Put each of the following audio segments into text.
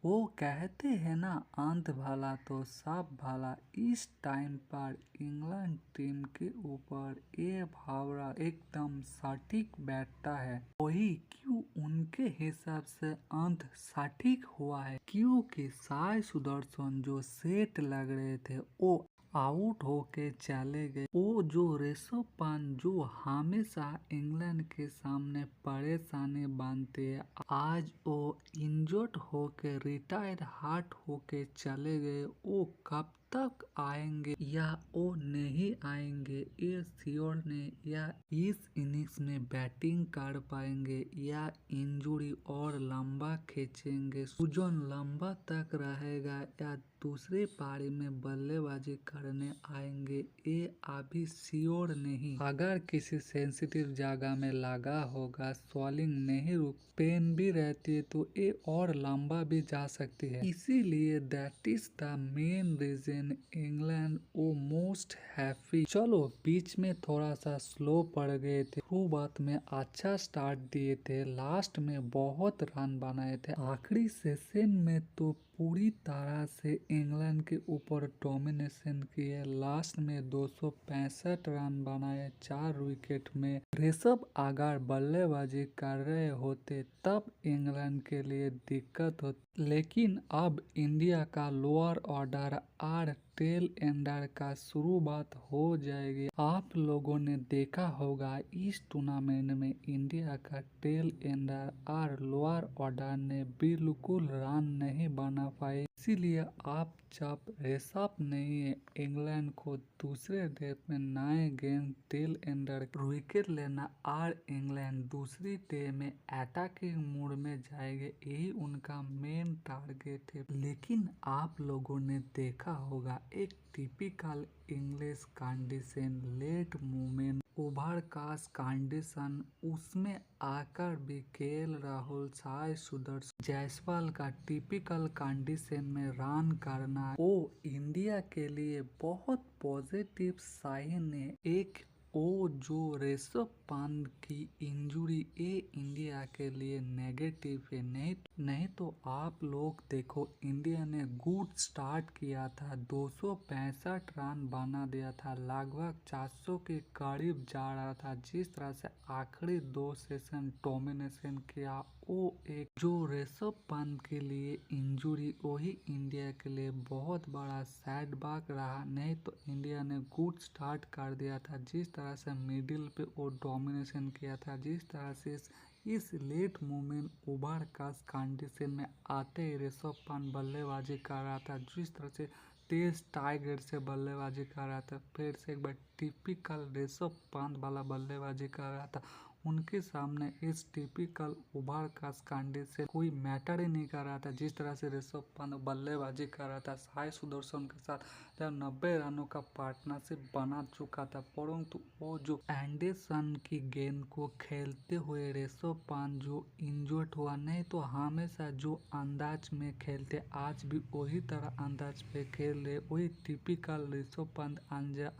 वो कहते हैं ना, अंत भला तो सब भला। इस टाइम पर इंग्लैंड टीम के ऊपर ये भावना एकदम सटीक बैठता है। वही क्यों उनके हिसाब से अंत सटीक हुआ है, क्योंकि साई सुदर्शन जो सेट लग रहे थे वो आउट होके चले गए। वो जो ऋषभ पंत जो हमेशा इंग्लैंड के सामने परेशानी बनते हैं, आज वो इंजर्ड होके रिटायर्ड हार्ट होके चले गए। वो कब तक आएंगे या वो नहीं आएंगे ये श्योर नहीं, या इस इनिंग्स में बैटिंग कर पाएंगे या इंजरी और लंबा खींचेंगे, सीजन लंबा तक रहेगा या दूसरे पारी में बल्लेबाजी करने आएंगे, ये अभी श्योर नहीं। अगर किसी सेंसिटिव जगह में लगा होगा, स्वेलिंग नहीं रुक, पेन भी रहती है तो ये और लंबा भी जा सकती है। इसीलिए that is the main reason England वो मोस्ट हैप्पी। चलो बीच में थोड़ा सा स्लो पड़ गए थे, शुरुआत में अच्छा स्टार्ट दिए थे, लास्ट में बहुत रन बनाए थे, आखिरी सेशन में तो पूरी तरह से इंग्लैंड के ऊपर डोमिनेशन किए। लास्ट में 265 रन बनाए 4 विकेट में। ऋषभ अगर बल्लेबाजी कर रहे होते तब इंग्लैंड के लिए दिक्कत होती, लेकिन अब इंडिया का लोअर ऑर्डर और टेल एंडर का शुरुआत हो जाएगी। आप लोगों ने देखा होगा इस टूर्नामेंट में इंडिया का टेल एंडर और लोअर ऑर्डर ने बिल्कुल रन नहीं बना पाए। इसीलिए आप जब ऋषभ नहीं है, इंग्लैंड को दूसरे डे में नए गेंद टेल एंडर विकेट लेना और इंग्लैंड दूसरी डे में अटैकिंग मोड में जाएंगे, यही उनका मेन टारगेट है। लेकिन आप लोगों ने देखा होगा एक typical English condition, late movement, overcast condition, उसमें आकर भी केएल राहुल, साई सुदर्शन, जायसवाल का टिपिकल कंडीशन में रन करना वो इंडिया के लिए बहुत पॉजिटिव साइन है। एक वो जो ऋषभ पंत की इंजरी ये इंडिया के लिए नेगेटिव है। नहीं तो आप लोग देखो, इंडिया ने गुड स्टार्ट किया था, 265 रन बना दिया था, लगभग 400 के करीब जा रहा था। जिस तरह से आखिरी 2 सेशन डोमिनेशन किया, वो एक जो ऋषभ पंत के लिए इंजरी वही इंडिया के लिए बहुत बड़ा सेटबैक रहा। नहीं तो इंडिया ने गुड स्टार्ट कर दिया था, जिस तरह से मिडिल पे वो डोमिनेशन किया था, जिस तरह से इस लेट मूवमेंट ओवरकास्ट कंडीशन में आते ही ऋषभ पंत बल्लेबाजी कर रहा था, जिस तरह से तेज टाइगर से बल्लेबाजी कर रहा था, फिर से एक बार टिपिकल ऋषभ पंत वाला बल्लेबाजी कर रहा था। उनके सामने इस टिपिकल ओवरकास्ट कंडीशन कोई मैटर ही नहीं कर रहा था। जिस तरह से ऋषभ पंत बल्लेबाजी कर रहा था, साई सुदर्शन के साथ जब 90 रनों का पार्टनरशिप बना चुका था, परंतु वो जो एंडरसन की गेंद को खेलते हुए ऋषभ पंत जो इंजर्ड हुआ, नहीं तो हमेशा जो अंदाज में खेलते आज भी वही तरह अंदाज पे खेल रहे, वही टिपिकल ऋषभ पंत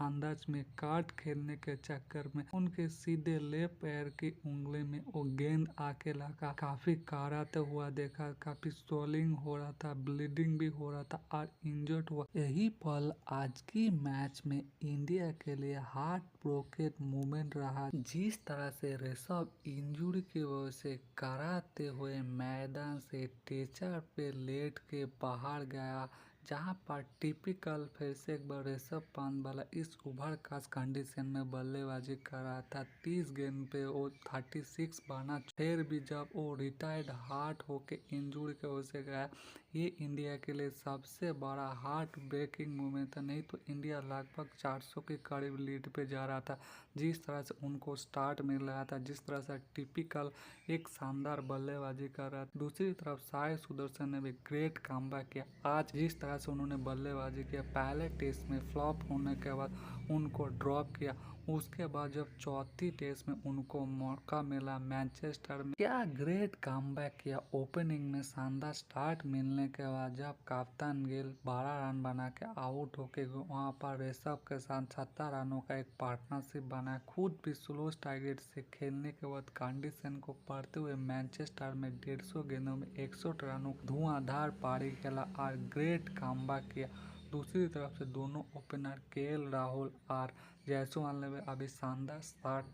अंदाज में काट खेलने के चक्कर में उनके सीधे लेफ्ट पैर की उंगली में वो गेंद आके लगा, काफी कराते हुआ देखा, काफी स्वेलिंग हो रहा था, ब्लीडिंग भी हो रहा था और इंजर्ड हुआ। यही पल आज की मैच में इंडिया के लिए हार्ट ब्रोकन मोमेंट रहा। जिस तरह से ऋषभ इंजरी की वजह से कराते हुए मैदान से टीचर पे लेट के बाहर गया, जहां पर टिपिकल फिर से एक बार ऋषभ पंत वाला इस ओवरकास्ट कंडीशन में बल्लेबाजी कर रहा था। 30 गेंद पे वो 36 बना, फिर भी जब वो रिटायर्ड हार्ट होके इंजरी की वजह से गया, ये इंडिया के लिए सबसे बड़ा हार्ट ब्रेकिंग मोमेंट था। नहीं तो इंडिया लगभग 400 के करीब लीड पे जा रहा था। जिस तरह से उनको स्टार्ट मिल रहा था, जिस तरह से टिपिकल एक शानदार बल्लेबाजी कर रहा था। दूसरी तरफ साई सुदर्शन ने भी ग्रेट कमबैक किया। आज जिस तरह से उन्होंने बल्लेबाजी किया, पहले टेस्ट में फ्लॉप होने के बाद उनको ड्रॉप किया। उसके बाद जब चौथी टेस्ट में उनको मौका मिला मैनचेस्टर में, क्या ग्रेट कमबैक किया। ओपनिंग में शानदार स्टार्ट मिलने के बाद जब कप्तान गिल 12 रन बना के आउट होके वहां पर ऋषभ के साथ 70 रनों का एक पार्टनरशिप बना, खुद भी स्लो टारगेट से खेलने के बाद कंडीशन को पढ़ते हुए मैनचेस्टर में 150 गेंदों में 61 रनों धुआंधार पारी खेला और ग्रेट कमबैक किया। दूसरी तरफ से दोनों ओपनर केएल राहुल और जयसवाल ने अभी शानदार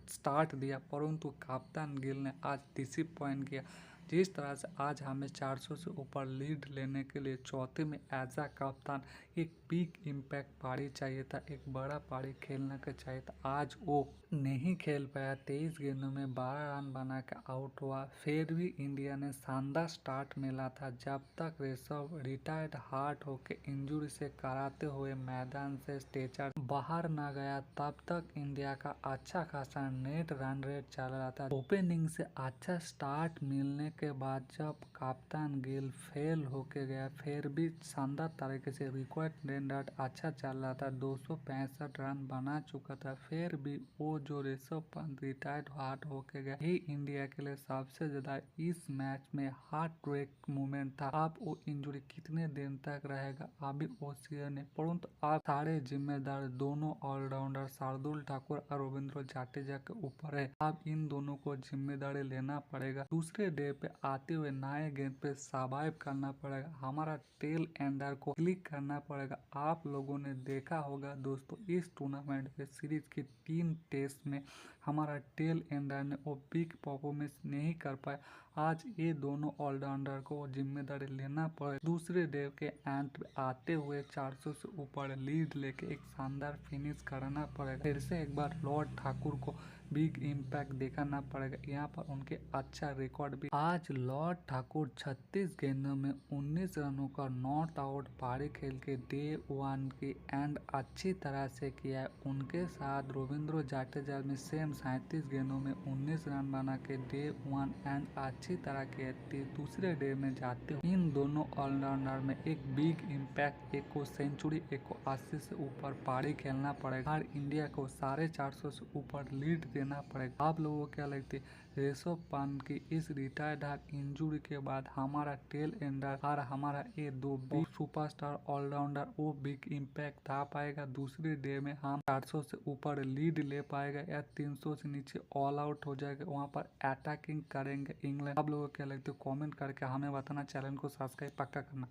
स्टार्ट दिया, परंतु कप्तान गिल ने आज डिसअपॉइंट किया। जिस तरह से आज हमें 400 से ऊपर लीड लेने के लिए चौथे में एज अ कप्तान एक बिग इम्पैक्ट पारी चाहिए था, एक बड़ा पारी खेलने का चाहिए था, आज वो नहीं खेल पाया। 23 गेंदों में 12 रन बना के आउट हुआ। फिर भी इंडिया ने शानदार स्टार्ट मिला था, जब तक ऋषभ रिटायर्ड हार्ट होके इंजरी से कराते हुए मैदान से स्ट्रेचर बाहर न गया, तब तक इंडिया का अच्छा खासा नेट रन रेट चल रहा था। ओपनिंग से अच्छा स्टार्ट मिलने के बाद जब कप्तान गिल फेल होके गया, फिर भी शानदार तरीके से रिकॉर्ड रेट अच्छा चल रहा था, 265 रन बना चुका था। फिर भी वो जो ऋषभ पंत रिटायर्ड हार्ट होके गया, ये इंडिया के लिए सबसे ज्यादा इस मैच में हार्ट ब्रेक मोमेंट था। अब वो इंजरी कितने दिन तक रहेगा अभी वो क्लियर नहीं, परंतु आप सारे जिम्मेदार दोनों ऑलराउंडर शार्दुल ठाकुर और रविंद्र जडेजा के ऊपर है। अब इन दोनों को जिम्मेदारी लेना पड़ेगा। दूसरे डे पे आते हुए नए गेंद पे सर्वाइव करना पड़ेगा, हमारा टेल एंडर को क्लिक करना पड़ेगा। आप लोगों ने देखा होगा दोस्तों, इस टूर्नामेंट के सीरीज की 3 टेस्ट में हमारा टेल एंडर ने वो बिग परफॉर्मेंस नहीं कर पाया। आज ये दोनों ऑलराउंडर को जिम्मेदारी लेना पड़े। दूसरे डे के एंड पे आते हुए 400 से ऊपर लीड लेके एक शानदार फिनिश कराना पड़ेगा। फिर से एक बार लॉर्ड ठाकुर को बिग इम्पैक्ट दिखाना पड़ेगा, यहाँ पर उनके अच्छा रिकॉर्ड भी। आज लॉर्ड ठाकुर 36 गेंदों में 19 रनों का नॉट आउट पारी खेल के डे 1 की एंड अच्छी तरह से किया है। उनके साथ रविंद्र जडेजा ने सेम 37 गेंदों में 19 रन बना के डे 1 एंड अच्छी तरह किए थे। दूसरे डे में जाते हुए इन दोनों ऑलराउंडर में एक बिग इम्पैक्ट, एक को सेंचुरी, एक को 80 से ऊपर पारी खेलना पड़ेगा और इंडिया को 450 से ऊपर लीड देना पड़ेगा। आप लोगों को क्या लगती है, ऋषभ पंत की इस रिटायर्ड इंजरी के बाद हमारा टेल एंडर और हमारा ये दो बिग सुपरस्टार ऑलराउंडर वो बिग इम्पैक्ट था पाएगा? दूसरे डे में हम 400 से ऊपर लीड ले पाएगा या 300 से नीचे ऑल आउट हो जाएगा, वहां पर अटैकिंग करेंगे इंग्लैंड? आप लोगों को क्या लगता है, कमेंट करके हमें बताना। चैनल को सब्सक्राइब पक्का करना।